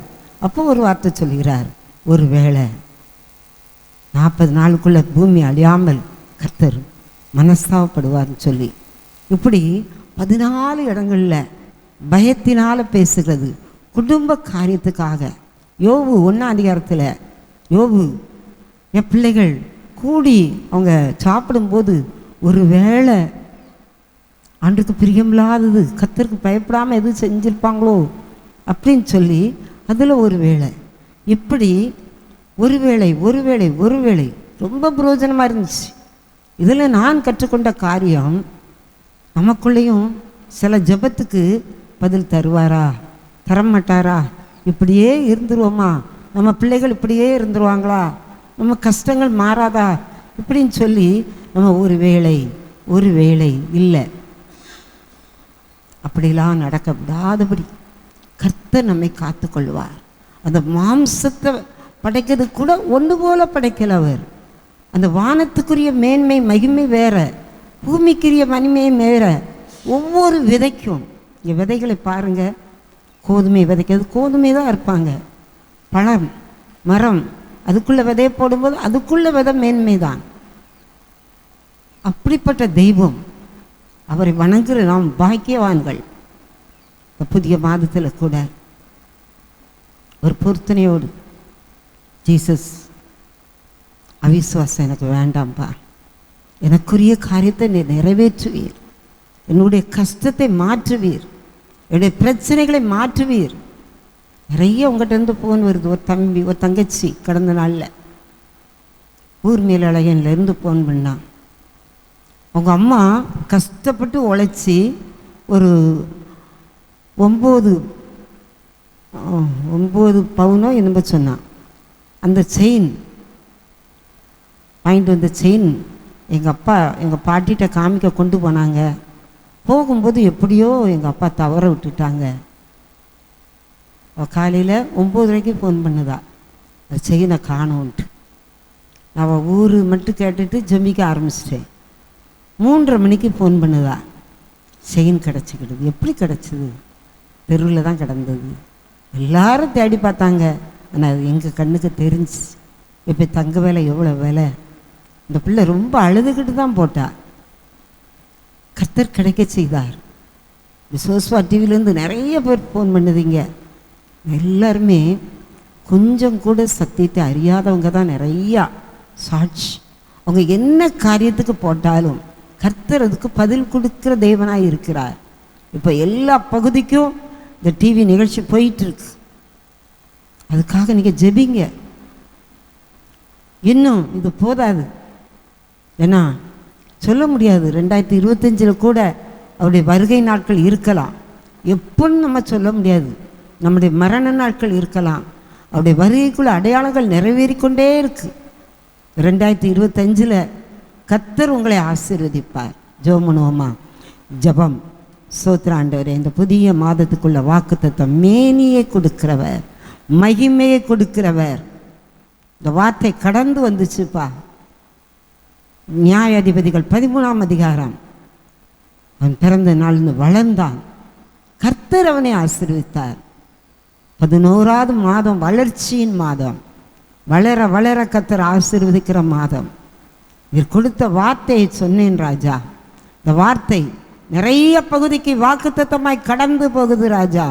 அப்போ ஒரு வார்த்தை சொல்கிறார், ஒரு வேளை 40 நாளுக்குள்ளே பூமி அழியாமல் கர்த்தர் மனஸ்தாபப்படுவார்னு சொல்லி இப்படி 14 இடங்களில் பயத்தினால் பேசுகிறது குடும்ப காரியத்துக்காக. யோபு 1ஆம் அதிகாரத்தில் யோபு, என் பிள்ளைகள் கூடி அவங்க சாப்பிடும்போது ஒரு வேளை ஆண்டுக்கு பிரியமில்லாதது, கர்த்தருக்கு பயப்படாமல் எது செஞ்சுருப்பாங்களோ அப்படின்னு சொல்லி அதில் ஒரு வேளை, இப்படி ஒரு வேளை ரொம்ப பிரயோஜனமாக இருந்துச்சு. இதில் நான் கற்றுக்கொண்ட காரியம், நமக்குள்ளேயும் சில ஜெபத்துக்கு பதில் தருவாரா தரமாட்டாரா, இப்படியே இருந்துருவோமா, நம்ம பிள்ளைகள் இப்படியே இருந்துருவாங்களா, நம்ம கஷ்டங்கள் மாறாதா இப்படின்னு சொல்லி நம்ம ஒரு வேளை இல்லை, அப்படிலாம் நடக்க விடாதபடி கர்த்தர் நம்மை காத்து கொள்வார். அந்த மாம்சத்தை படைக்கிறது கூட ஒன்று போல படைக்கல அவர். அந்த வானத்துக்குரிய மேன்மை மகிமை வேற, பூமிக்குரிய மகிமை வேற. ஒவ்வொரு விதைக்கும், இங்கே விதைகளை பாருங்கள், கோதுமை விதைக்கிறது கோதுமை தான் இருப்பாங்க, பழம் மரம் அதுக்குள்ளே விதையை போடும்போது அதுக்குள்ளே விதை மேன்மை தான். அப்படிப்பட்ட தெய்வம், அவரை வணங்குகிற நாம் பாக்கியவான்கள். இந்த புதிய மாதத்தில் கூட ஒரு பொருத்தனையோடு, ஜீசஸ் அவிசுவாசம் எனக்கு வேண்டாம்ப்பா, எனக்குரிய காரியத்தை நீ நிறைவேற்றுவீர், என்னுடைய கஷ்டத்தை மாற்றுவீர், என்னுடைய பிரச்சனைகளை மாற்றுவீர். நிறைய உங்கள்கிட்ட ஃபோன் வருது. ஒரு தம்பி ஒரு தங்கச்சி கடந்த நாளில் ஊர் மேலழகன்லேருந்து ஃபோன் பண்ணான். அவங்க அம்மா கஷ்டப்பட்டு உழைச்சி ஒரு 9 பவுனோ என்னமோ சொன்னான். அந்த செயின் வாங்கிட்டு வந்த செயின் எங்கள் பாட்டிகிட்ட காமிக்க கொண்டு போனாங்க. போகும்போது எப்படியோ எங்கள் அப்பா தவற விட்டுட்டாங்க. காலையில் 9:30 ஃபோன் பண்ணுதா, அது செயினை காணோன்ட்டு. நான் ஊர் மட்டும் கேட்டுட்டு ஜெபிக்க ஆரம்பிச்சிட்டேன். 3:30 மணிக்கு ஃபோன் பண்ணுதா, செயின் கிடச்சிக்கிடுது. எப்படி கிடச்சிது? தெருவில் தான் கிடந்தது. எல்லாரும் தேடி பார்த்தாங்க, ஆனால் அது எங்கள் கண்ணுக்கு தெரிஞ்சு. இப்போ தங்க விலை எவ்வளோ விலை. இந்த பிள்ளை ரொம்ப அழுதுகிட்டு தான் போட்டா. கர்த்தர் கிடைக்க செய்தார். விசோஸ்வா டிவிலேருந்து நிறைய பேர் ஃபோன் பண்ணுதீங்க. எல்லாருமே கொஞ்சம் கூட சத்தியத்தை அறியாதவங்க தான் நிறையா சாட்சி. அவங்க என்ன காரியத்துக்கு போட்டாலும் கர்த்தர் அதுக்கு பதில் கொடுக்குற தேவனாக இருக்கிறார். இப்போ எல்லா பகுதிக்கும் இந்த டிவி நிகழ்ச்சி போயிட்டுருக்கு. அதுக்காக நீங்கள் ஜெபிங்க. இன்னும் இது போதாது. ஏன்னா சொல்ல முடியாது, 2025 கூட அவருடைய வருகை நாட்கள் இருக்கலாம். எப்போன்னு நம்ம சொல்ல முடியாது. நம்முடைய மரண நாட்கள் இருக்கலாம். அவருடைய வருகைக்குள்ள அடையாளங்கள் நிறைவேறிக்கொண்டே இருக்கு. 2025 கர்த்தர் உங்களை ஆசீர்வதிப்பார். ஜெபம் ஜபம். ஸ்தோத்திர ஆண்டவரே, இந்த புதிய மாதத்துக்குள்ள வாக்குத்தத்தம் மேனியை கொடுக்கிறவர், மகிமையை கொடுக்கிறவர். இந்த வார்த்தை கடந்து வந்துச்சுப்பா. நியாயாதிபதிகள் 13ஆம் அதிகாரம். அவன் பிறந்த நாள்னு வளர்ந்தான். கர்த்தர் அவனை ஆசீர்வதித்தார். 11ஆவது மாதம் வளர்ச்சியின் மாதம். வளர வளர கர்த்தர் ஆசீர்வதிக்கிற மாதம். இவர் கொடுத்த வார்த்தையை சொன்னேன் ராஜா. இந்த வார்த்தை நிறைய பகுதிக்கு வாக்குத்தத்தமாய் கடந்து போகுது ராஜா.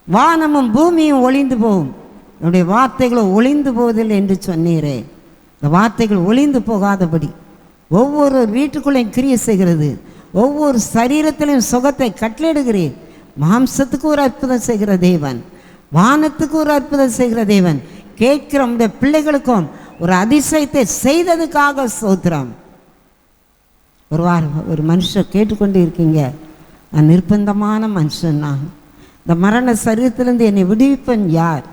வானமும் பூமியும் ஒளிந்து போகும், என்னுடைய வார்த்தைகளும் ஒளிந்து போவதில்லை என்று சொன்னீரே. இந்த வார்த்தைகள் ஒளிந்து போகாதபடி ஒவ்வொரு வீட்டுக்குள்ளேயும் கிரியை செய்கிறது. ஒவ்வொரு சரீரத்திலையும் சுகத்தை கட்டளையிடுகிறேன். மாம்சத்துக்கு ஒரு அற்புதம் செய்கிற தேவன், வானத்துக்கு ஒரு அற்புதம் செய்கிற தேவன், கேட்கிற இந்த பிள்ளைகளுக்கும் ஒரு அதிசயத்தை செய்ததுக்காக ஸ்தோத்திரம். ஒரு மனுஷன் கேட்டுக்கொண்டு இருக்கீங்க, நான் நிர்பந்தமான மனுஷன், நான் இந்த மரண சரீரத்திலிருந்து என்னை விடுவிப்பன் யார்?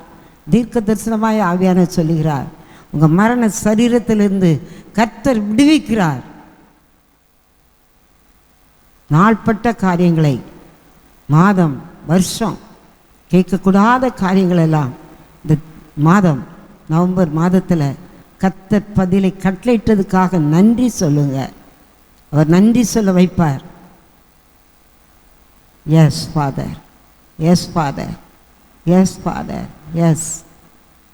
தீர்க்க தரிசனமாய் ஆவியான சொல்லுகிறார், உங்கள் மரண சரீரத்திலிருந்து கர்த்தர் விடுவிக்கிறார். நாள்பட்ட காரியங்களை, மாதம் வருஷம் கேட்கக்கூடாத காரியங்களெல்லாம் இந்த மாதம் நவம்பர் மாதத்தில் கர்த்தர் பதிலை கட்டளையிட்டதுக்காக நன்றி சொல்லுங்க. அவர் நன்றி சொல்ல வைப்பார். Yes father, yes father, yes father, yes.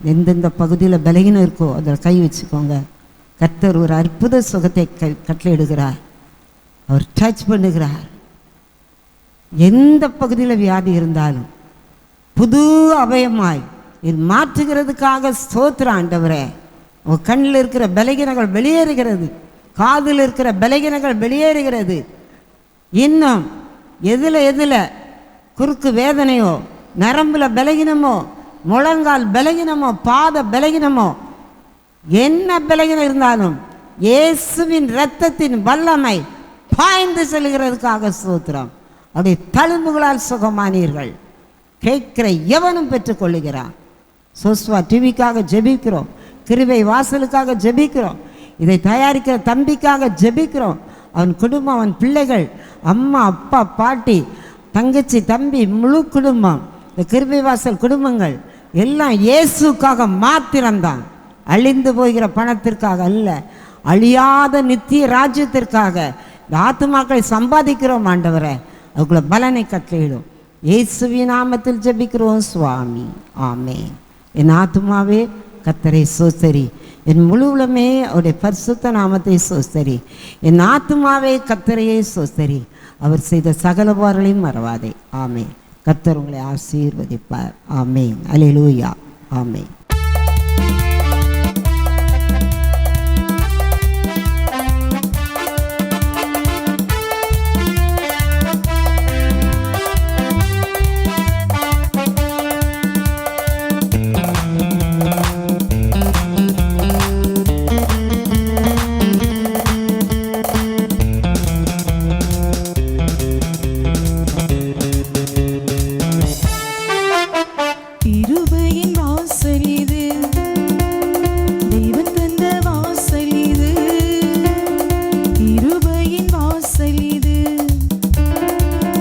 எந்தெந்த பகுதியில் பலகீனம் இருக்கோ அதில் கை வச்சுக்கோங்க. கர்த்தர் ஒரு அற்புத சுகத்தை கட்டளையிடுகிறார். அவர் டச் பண்ணுகிறார். எந்த பகுதியில் வியாதி இருந்தாலும் புது அபயமாய் இது மாற்றுகிறதுக்காக ஸ்தோத்திர ஆண்டவரே. உங்கள் கண்ணில் இருக்கிற பலகீனங்கள் வெளியேறுகிறது, காதில் இருக்கிற பலகீனங்கள் வெளியேறுகிறது. இன்னும் எதில் குறுக்கு வேதனையோ, நரம்பில் பலகீனமோ, முழங்கால் பலகீனமோ, பாத பலகீனமோ, என்ன பலகீனம் இருந்தாலும் இயேசுவின் இரத்தத்தின் வல்லமை பாய்ந்து செல்கிறதுக்காக ஸ்தோத்திரம். அவருடைய தழும்புகளால் சுகமானீர்கள். கேட்கிற எவனும் பெற்றுக்கொள்ளுகிறான். சோஸ்வா டிவிக்காக ஜெபிக்கிறோம், கிருபை வாசலுக்காக ஜெபிக்கிறோம், இதை தயாரிக்கிற தம்பிக்காக ஜெபிக்கிறோம். அவன் குடும்பம், அவன் பிள்ளைகள், அம்மா அப்பா பாட்டி தங்கச்சி தம்பி முழு குடும்பம், இந்த கிருபை வாசல் குடும்பங்கள் எல்லாம் இயேசுக்காக மாத்திரம்தான். அழிந்து போகிற பணத்திற்காக அல்ல, அழியாத நித்திய ராஜ்யத்திற்காக இந்த ஆத்துமாக்களை சம்பாதிக்கிறோம் ஆண்டவரை. அதுக்குள்ள பலனை கட்டளையிடும். இயேசுவின் நாமத்தில் ஜெபிக்கிறோம் சுவாமி, ஆமென். என் ஆத்துமாவே கர்த்தரை சோஸ்தரி, என் முழுவலுமே அவருடைய பரிசுத்த நாமத்தை சோஸ்தரி. என் ஆத்துமாவே கர்த்தரையே சோஸ்தரி, அவர் செய்த சகல உபகாரங்களையும் மறவாதே. ஆமென். கர்த்தர் உங்களை ஆசீர்வதிப்பார். ஆமென். அல்லேலூயா. ஆமென். கிருபையின் வாசல் இது, தேவன் தந்த வாசல் இது. கிருபையின் வாசல் இது,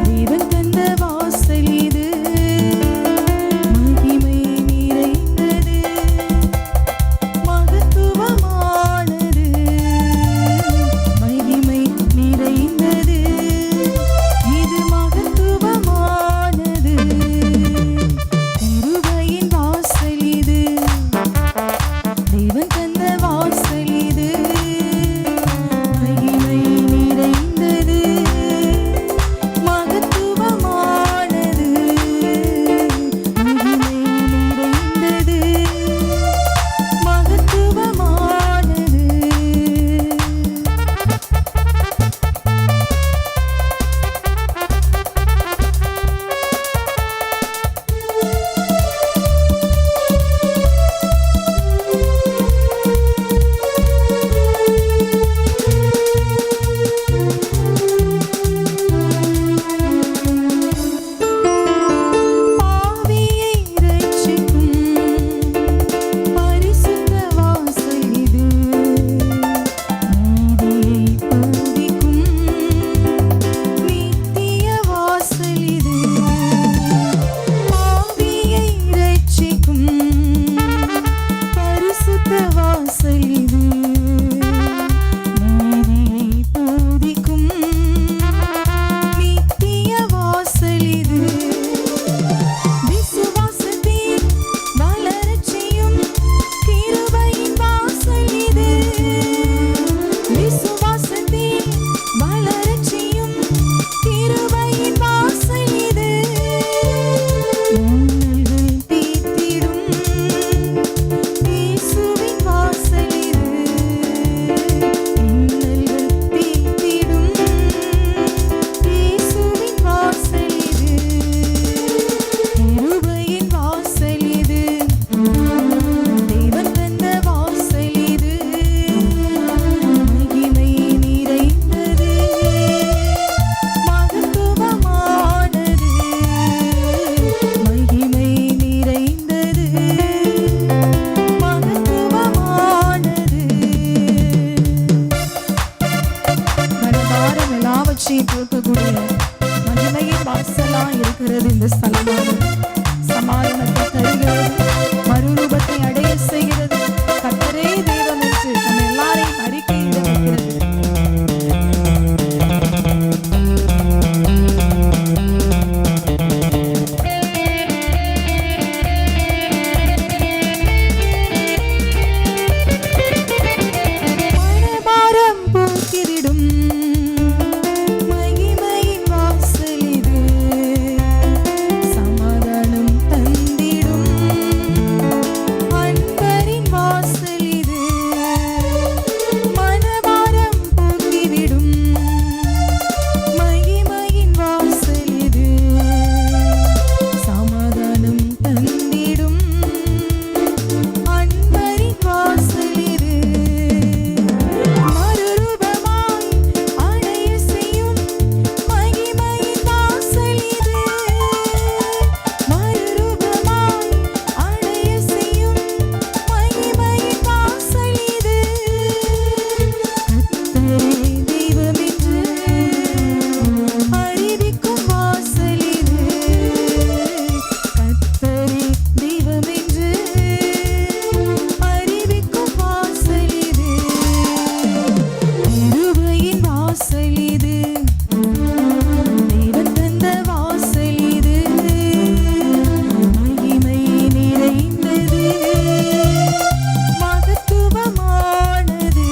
தேவன் தந்த வாசல் இது. மகிமை நிறைந்தது, மகத்துவமானது. மகிமை நிறைந்தது, இது மகத்துவமானது. கிருபையின் மாற்றத்தை தருகிறது, மறுரூபத்தை அடைய செய்கிறது. கர்த்தரே தெய்வம் என்று நம்ம எல்லாரையும் அறிக்கையிட வைக்கிறது. மனபாரம் போக்கிடும் மகிமையின் வாசல் இது, சமாதானம் தந்திடும் அன்பரின் வாசல் இது. மனபாரம் போக்கிவிடும் மகிமையின் வாசல் இது, சமாதானம் தந்திடும் அன்பரின் வாசல் இது. மறுரூபமாய் அடைய செய்யும் மகிமையின் வாசல் இது, மறுரூபமாய் அடைய செய்யும் மகிமையின் வாசல் இது. கர்த்தரே தெய்வம் என்று அறிவிக்கும் வாசல் இது, கர்த்தரே தெய்வம் என்று அறிவிக்கும் வாசல் இது. கிருபையின் வாசல் இது, தேவன் தந்த வாசல் இது, மகிமை நிறைந்தது, மகத்துவமானது,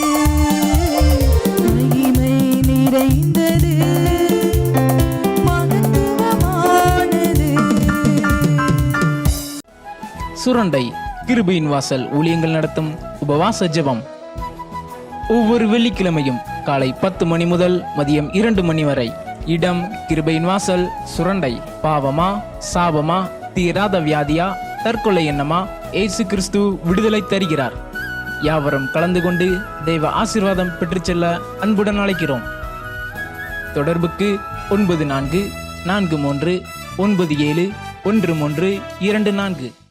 மகிமை நிறைந்தது, மகத்துவமானது. சுரண்டை கிருபையின் வாசல் ஊழியங்கள் நடத்தும் உபவாச ஜெபம் ஒவ்வொரு வெள்ளிக்கிழமையும் காலை 10 மணி முதல் மதியம் 2 மணி வரை. இடம் கிருபையின் வாசல், சுரண்டை. பாவமா, சாபமா, தீராத வியாதியா, தற்கொலை எண்ணமா, இயேசு கிறிஸ்து விடுதலை தருகிறார். யாவரும் கலந்து கொண்டு தெய்வ ஆசீர்வாதம் பெற்றுச் செல்ல அன்புடன் அழைக்கிறோம். தொடர்புக்கு 9443971324.